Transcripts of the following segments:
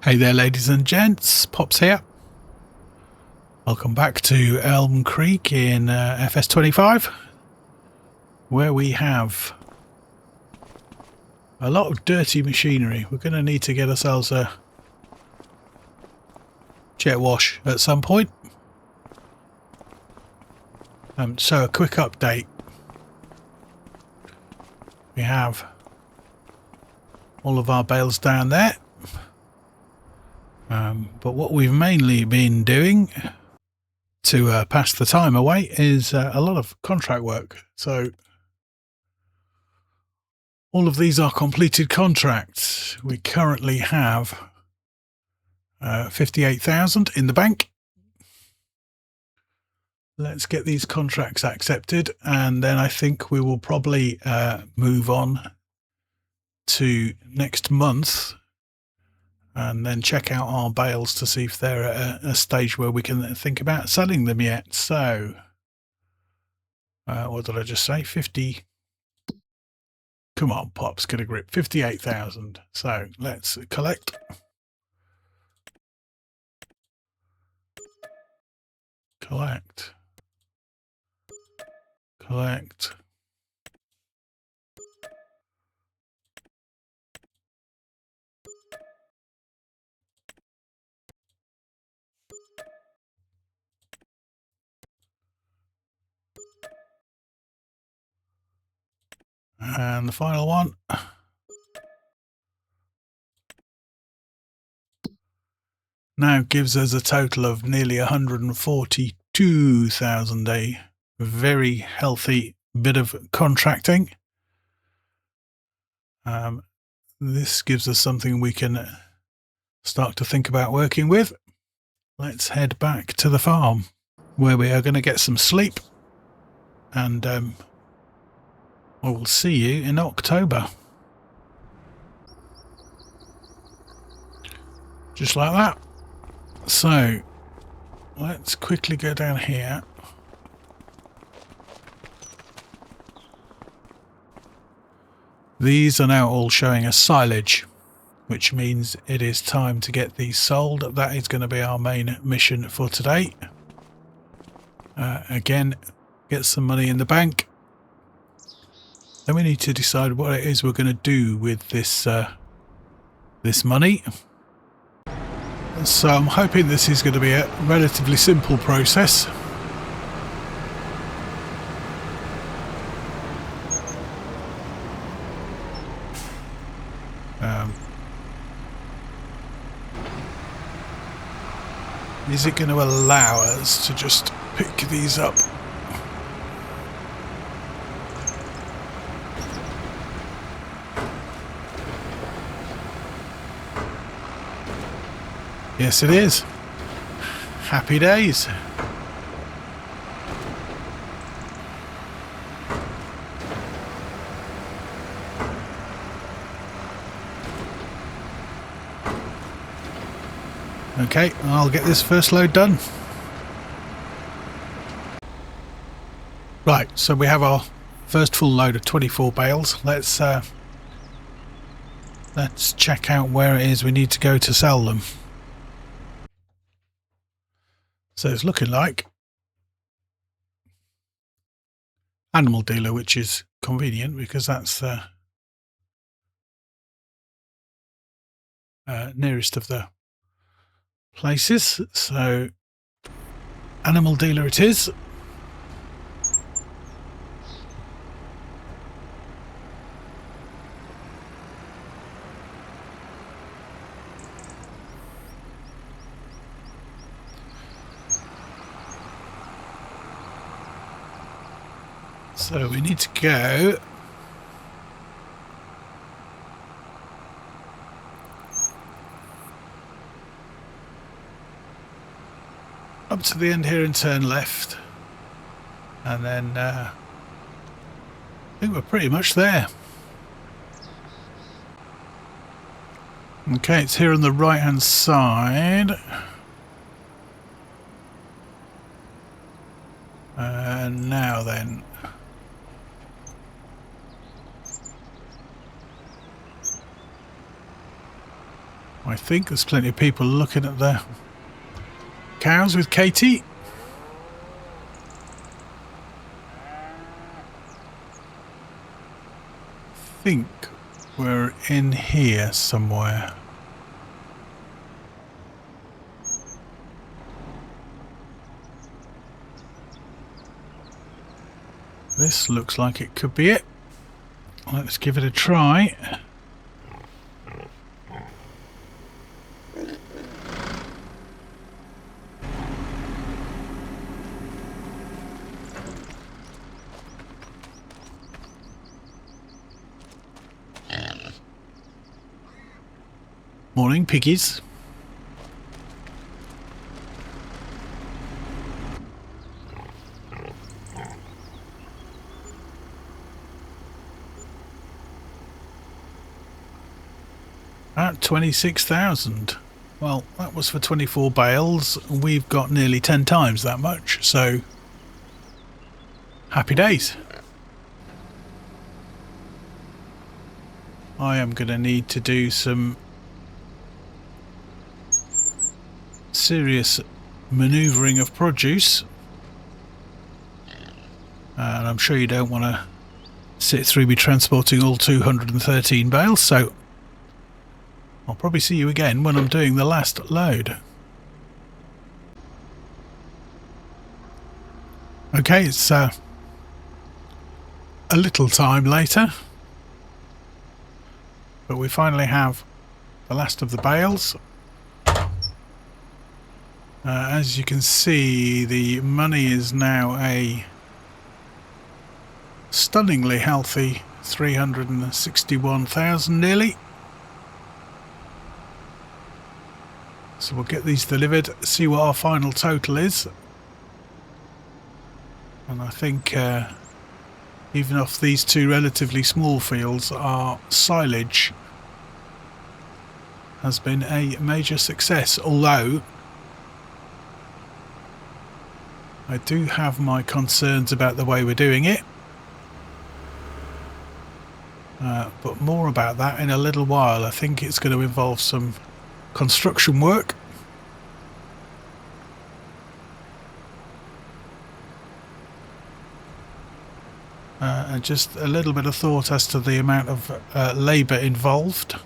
Hey there, ladies and gents, Pops here. Welcome back to Elmcreek in FS25, where we have a lot of dirty machinery. We're going to need to get ourselves a jet wash at some point. So a quick update. We have all of our bales down there. But what we've mainly been doing to pass the time away is a lot of contract work. So all of these are completed contracts. We currently have 58,000 in the bank. Let's get these contracts accepted, and then I think we will probably move on to next month and then check out our bales to see if they're at a stage where we can think about selling them yet. So, what did I just say? 50. Come on, Pops, get a grip. 58,000. So let's collect. Collect. Collect. And the final one. Now gives us a total of nearly 142,000, a very healthy bit of contracting. This gives us something we can start to think about working with. Let's head back to the farm, where we are going to get some sleep, and I will see you in October. Just like that. So let's quickly go down here. These are now all showing a silage, which means it is time to get these sold. That is going to be our main mission for today. Again, get some money in the bank. Then we need to decide what it is we're going to do with this this money. So I'm hoping this is going to be a relatively simple process. Is it going to allow us to just pick these up? Yes, it is. Happy days. Okay, I'll get this first load done. Right, so we have our first full load of 24 bales. Let's check out where it is we need to go to sell them. So it's looking like animal dealer, which is convenient because that's the nearest of the places. So animal dealer it is. So we need to go up to the end here and turn left, and then I think we're pretty much there. Okay, it's here on the right hand side. And now then, I think there's plenty of people looking at the cows with Katie. I think we're in here somewhere. This looks like it could be it. Let's give it a try. Morning, piggies. At 26,000. Well, that was for 24 bales. We've got nearly 10 times that much, so happy days. I am going to need to do some serious manoeuvring of produce, and I'm sure you don't want to sit through me transporting all 213 bales, so I'll probably see you again when I'm doing the last load. Okay, it's a little time later, but we finally have the last of the bales. As you can see, the money is now a stunningly healthy 361,000 nearly. So we'll get these delivered, see what our final total is. And I think even off these two relatively small fields, our silage has been a major success, although I do have my concerns about the way we're doing it. But more about that in a little while. I think it's going to involve some construction work. And just a little bit of thought as to the amount of labour involved.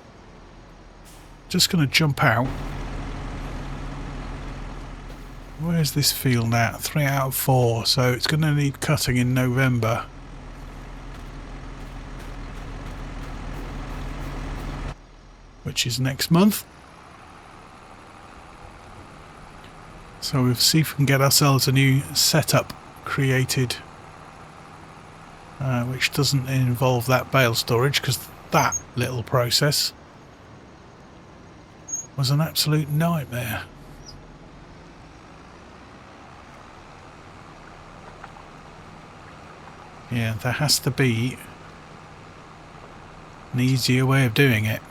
Just going to jump out. Where's this field now? 3 out of 4, so it's going to need cutting in November. Which is next month. So we'll see if we can get ourselves a new setup created, which doesn't involve that bale storage, because that little process was an absolute nightmare. Yeah, there has to be an easier way of doing it.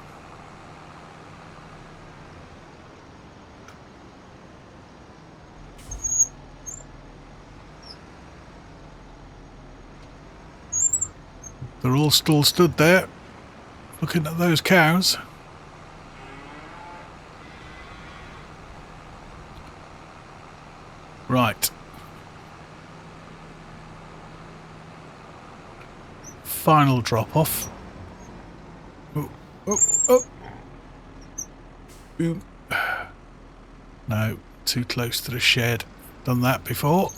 They're all still stood there, looking at those cows. Right. Final drop off. Oh, oh, oh. Boom. No, too close to the shed. Done that before.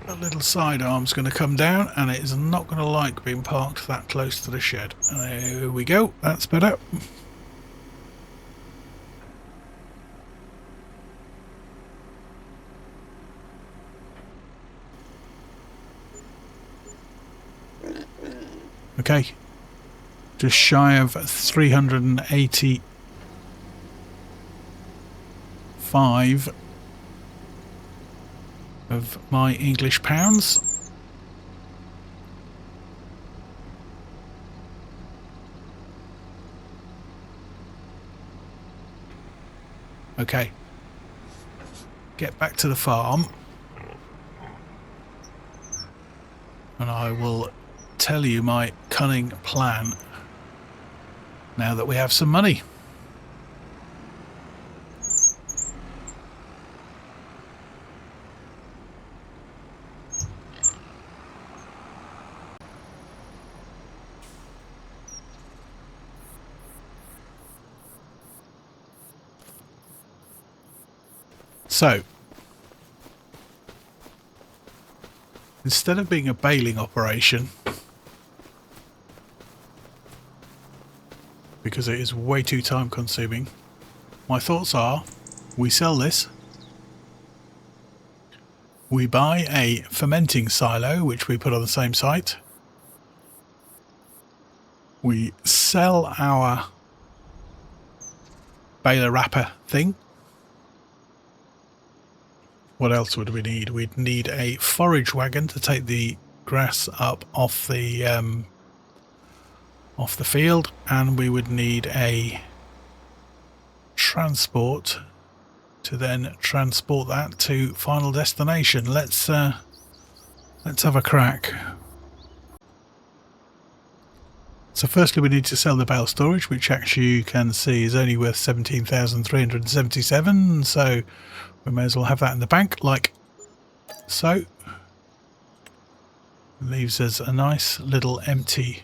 That little sidearm's going to come down, and it is not going to like being parked that close to the shed. There we go. That's better. Okay, just shy of 385 of my English pounds. Okay, get back to the farm. And I will tell you my cunning plan now that we have some money. So, instead of being a baling operation, because it is way too time consuming, my thoughts are we sell this, we buy a fermenting silo which we put on the same site, we sell our baler wrapper thing. What else would we need? We'd need a forage wagon to take the grass up off the field, and we would need a transport to then transport that to final destination. Let's have a crack. So firstly we need to sell the bale storage, which actually you can see is only worth 17,377, so we may as well have that in the bank like so. Leaves us a nice little empty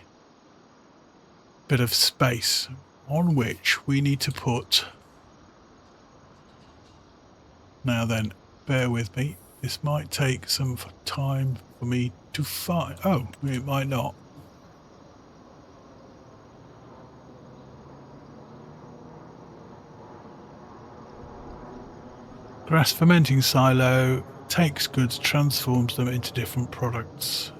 bit of space on which we need to put. Now then, bear with me, this might take some time for me to find. Oh, it might not. Grass fermenting silo takes goods, transforms them into different products.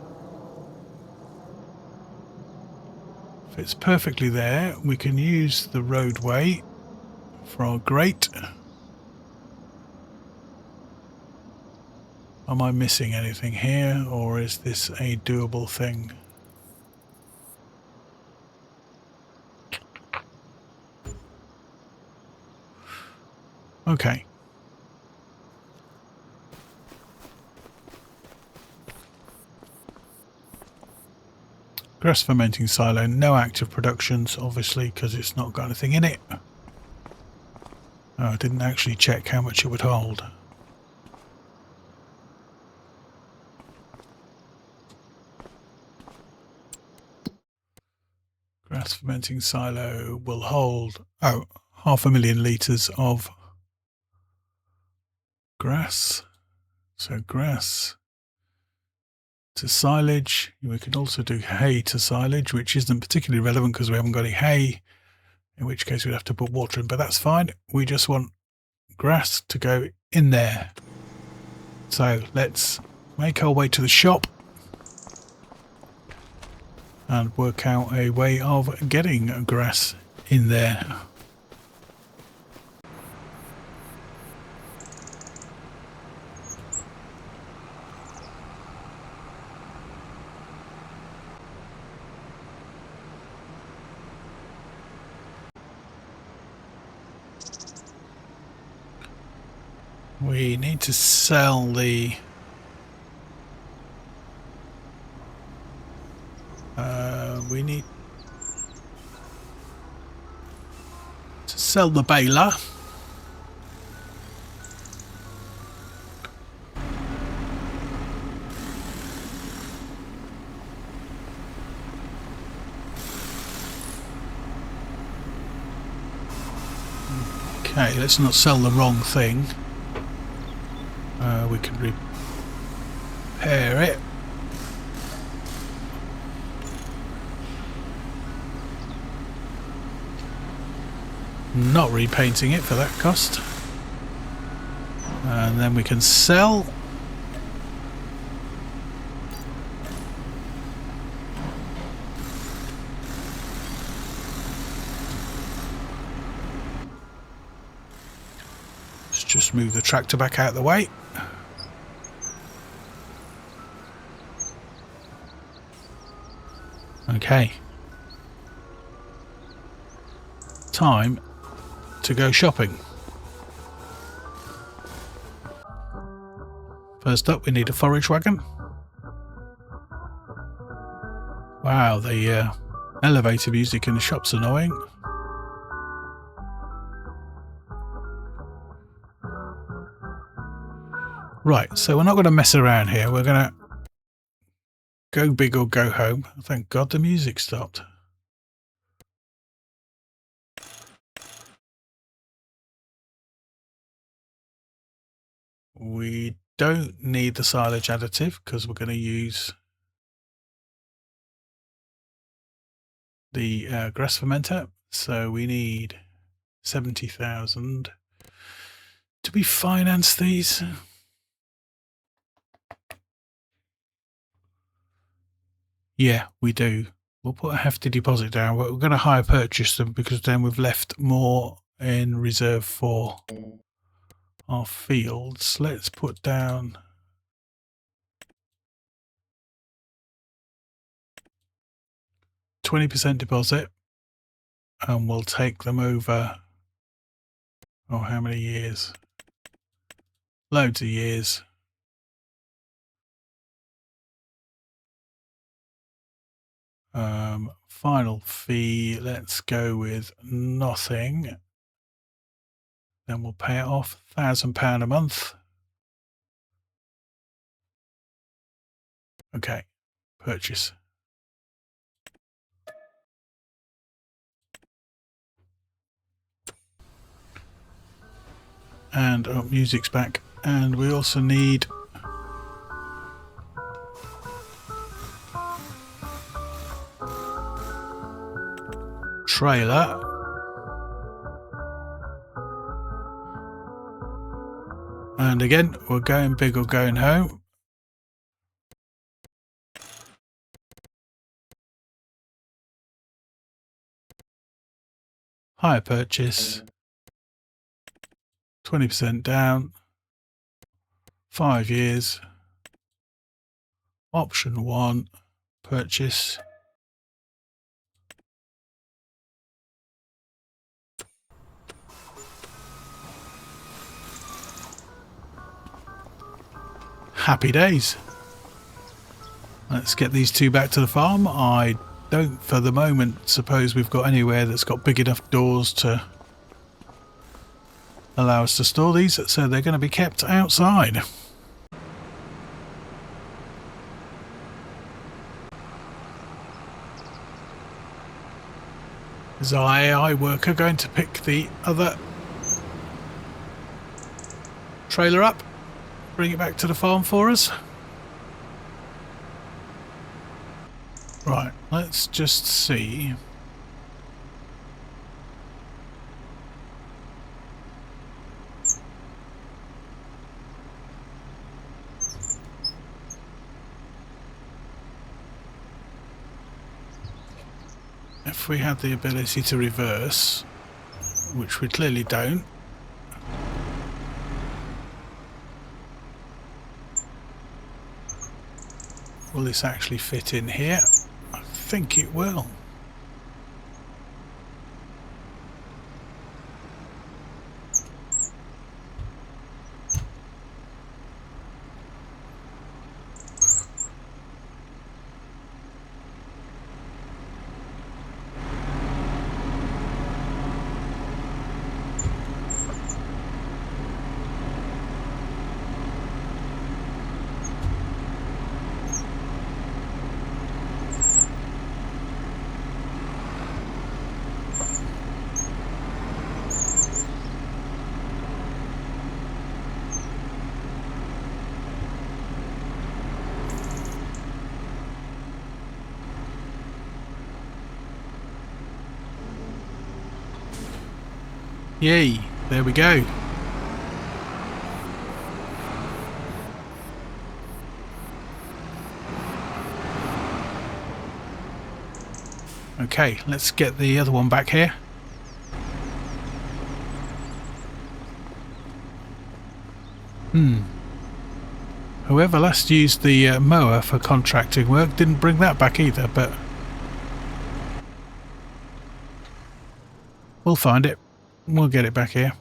Fits perfectly there. We can use the roadway for our grate. Am I missing anything here, or is this a doable thing? Okay. Grass fermenting silo, no active productions, obviously, because it's not got anything in it. Oh, I didn't actually check how much it would hold. Grass fermenting silo will hold, 500,000 litres of grass. So grass to silage. We could also do hay to silage, which isn't particularly relevant because we haven't got any hay, in which case we'd have to put water in, but that's fine. We just want grass to go in there. So let's make our way to the shop and work out a way of getting grass in there. We need to sell the we need to sell the baler. Okay, let's not sell the wrong thing. We can repair it. Not repainting it for that cost. And then we can sell. Let's just move the tractor back out of the way. Okay. Time to go shopping. First up, we need a forage wagon. Wow, the elevator music in the shop's annoying. Right, so we're not going to mess around here. We're going to go big or go home. Thank God the music stopped. We don't need the silage additive because we're going to use the grass fermenter. So we need 70,000. Do we finance these? Yeah, we do. We'll put a hefty deposit down. We're going to hire purchase them because then we've left more in reserve for our fields. Let's put down 20% deposit and we'll take them over. Oh, how many years? Loads of years. Final fee, let's go with nothing. Then we'll pay it off, £1,000 a month. Okay, purchase. And music's back. And we also need trailer. And again, we're going big or going home. Hire purchase. 20% down. 5 years. Option 1. Purchase. Happy days. Let's get these two back to the farm. I don't for the moment suppose we've got anywhere that's got big enough doors to allow us to store these, so they're going to be kept outside. Is our AI worker going to pick the other trailer up, bring it back to the farm for us? Right, let's just see. If we had the ability to reverse, which we clearly don't. Will this actually fit in here? I think it will. Yay, there we go. Okay, let's get the other one back here. Whoever last used the mower for contracting work didn't bring that back either, but we'll find it. We'll get it back here.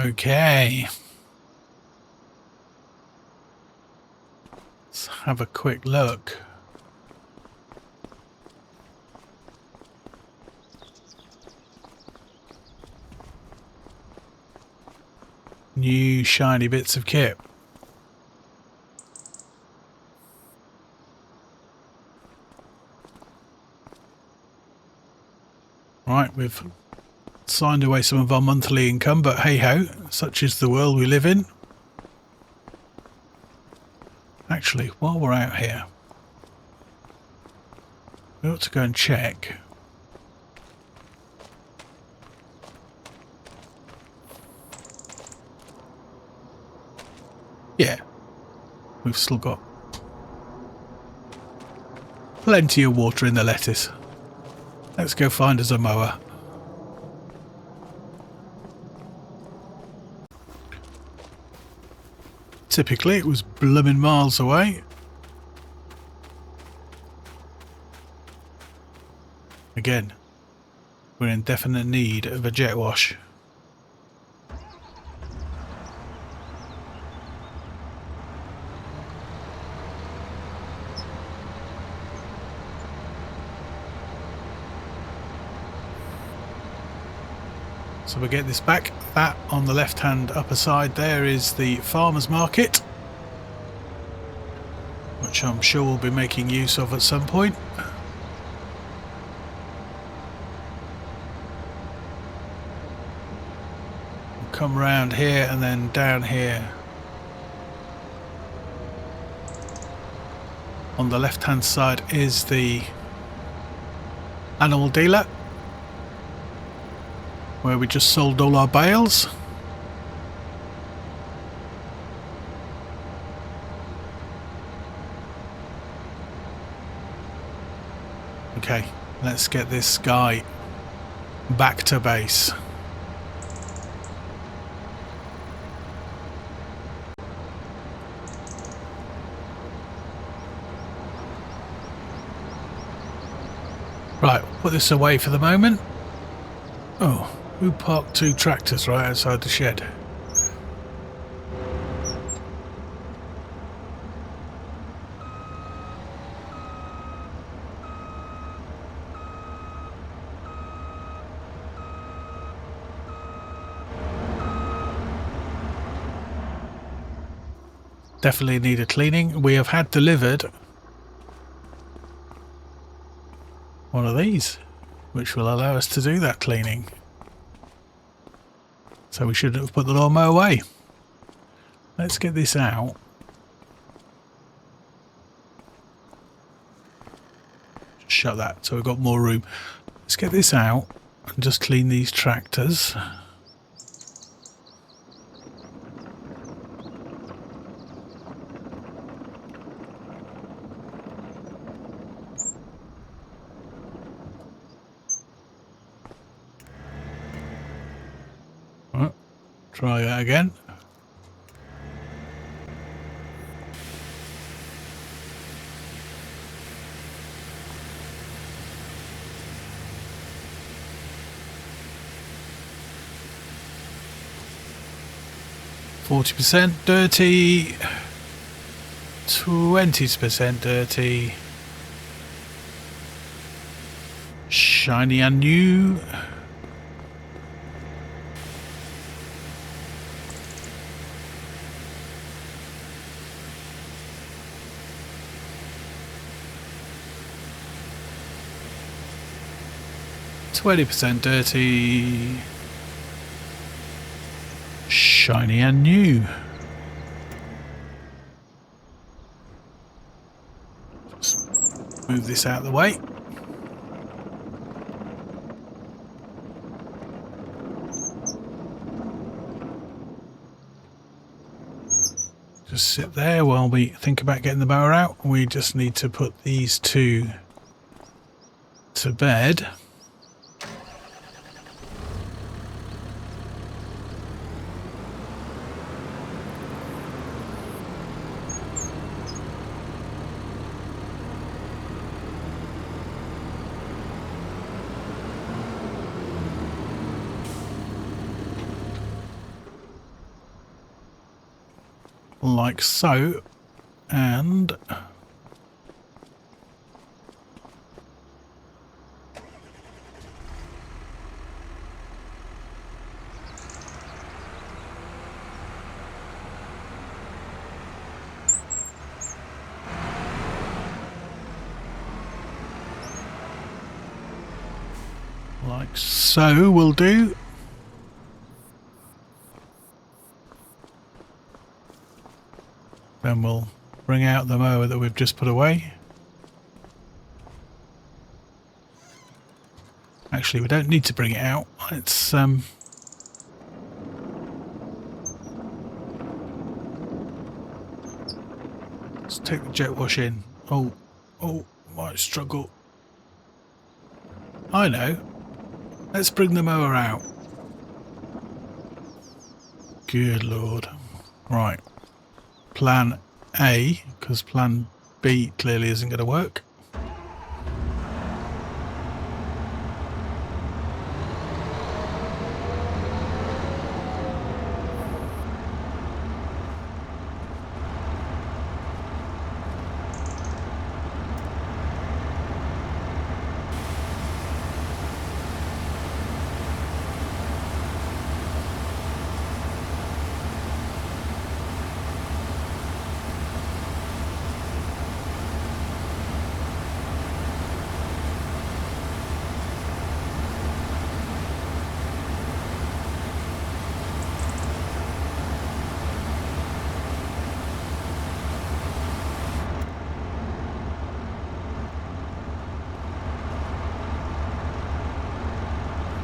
Okay. Let's have a quick look. New shiny bits of kit. Right, we've signed away some of our monthly income, but hey ho, such is the world we live in. Actually, while we're out here, we ought to go and check. Yeah, we've still got plenty of water in the lettuce. Let's go find us a mower. Typically it was blooming miles away. Again, we're in definite need of a jet wash. So we'll get this back. That on the left hand upper side there is the farmers market, which I'm sure we'll be making use of at some point. We'll come round here and then down here. On the left hand side is the animal dealer, where we just sold all our bales. Okay, let's get this guy back to base. Right, we'll put this away for the moment. Oh, who parked two tractors right outside the shed? Definitely need a cleaning. We have had delivered one of these, which will allow us to do that cleaning. So we shouldn't have put the lawnmower away. Let's get this out. Just shut that so we've got more room. Let's get this out and just clean these tractors. Try that again. %40 dirty, 20% dirty, shiny and new. %20 dirty, shiny and new. Just move this out of the way. Just sit there while we think about getting the mower out. We just need to put these two to bed. like so, and like so will do. Then we'll bring out the mower that we've just put away. Actually, we don't need to bring it out. Let's let's take the jet wash in. Oh, might struggle. I know. Let's bring the mower out. Good Lord. Right. Plan A, because plan B clearly isn't going to work.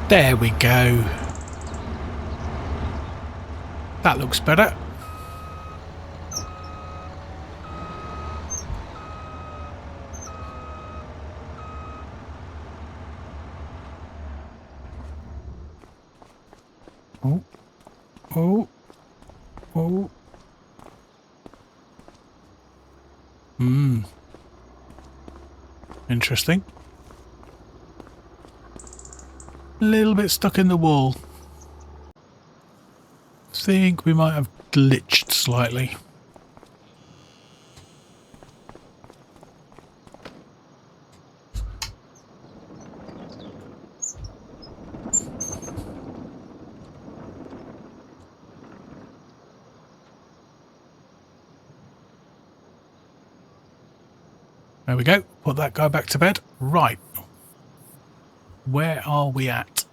There we go. That looks better. Oh. Interesting. A little bit stuck in the wall. Think we might have glitched slightly. There we go. Put that guy back to bed. Right. Where are we at?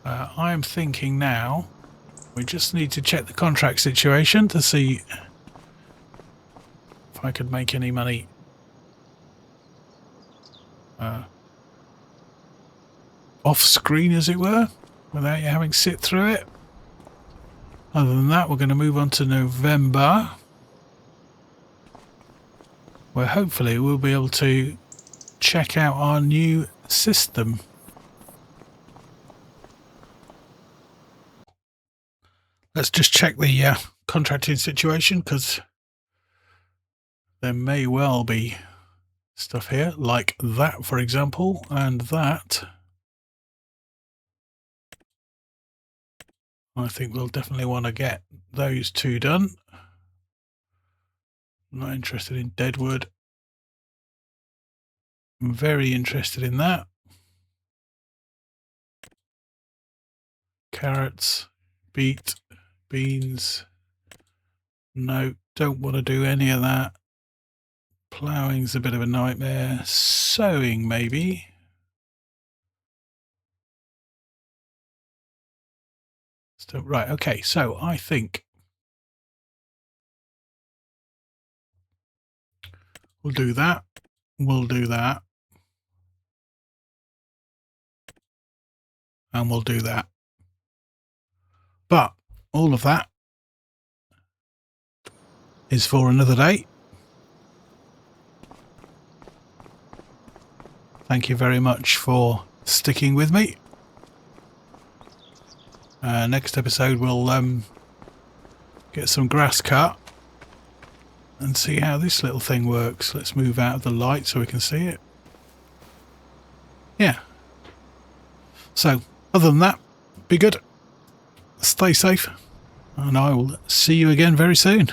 I am thinking now we just need to check the contract situation to see if I could make any money off screen, as it were, without you having to sit through it. Other than that, we're going to move on to November, where hopefully we'll be able to check out our new system. Let's just check the contracting situation, because there may well be stuff here, like that, for example, and that. I think we'll definitely want to get those two done. I'm not interested in deadwood. I'm very interested in that. Carrots, beet, beans. No, don't want to do any of that. Ploughing's a bit of a nightmare. Sowing, maybe. Still, right, okay, so I think we'll do that. We'll do that. And we'll do that. But all of that is for another day. Thank you very much for sticking with me. Next episode we'll get some grass cut and see how this little thing works. Let's move out of the light so we can see it. Yeah. So, other than that, be good. Stay safe. and I will see you again very soon.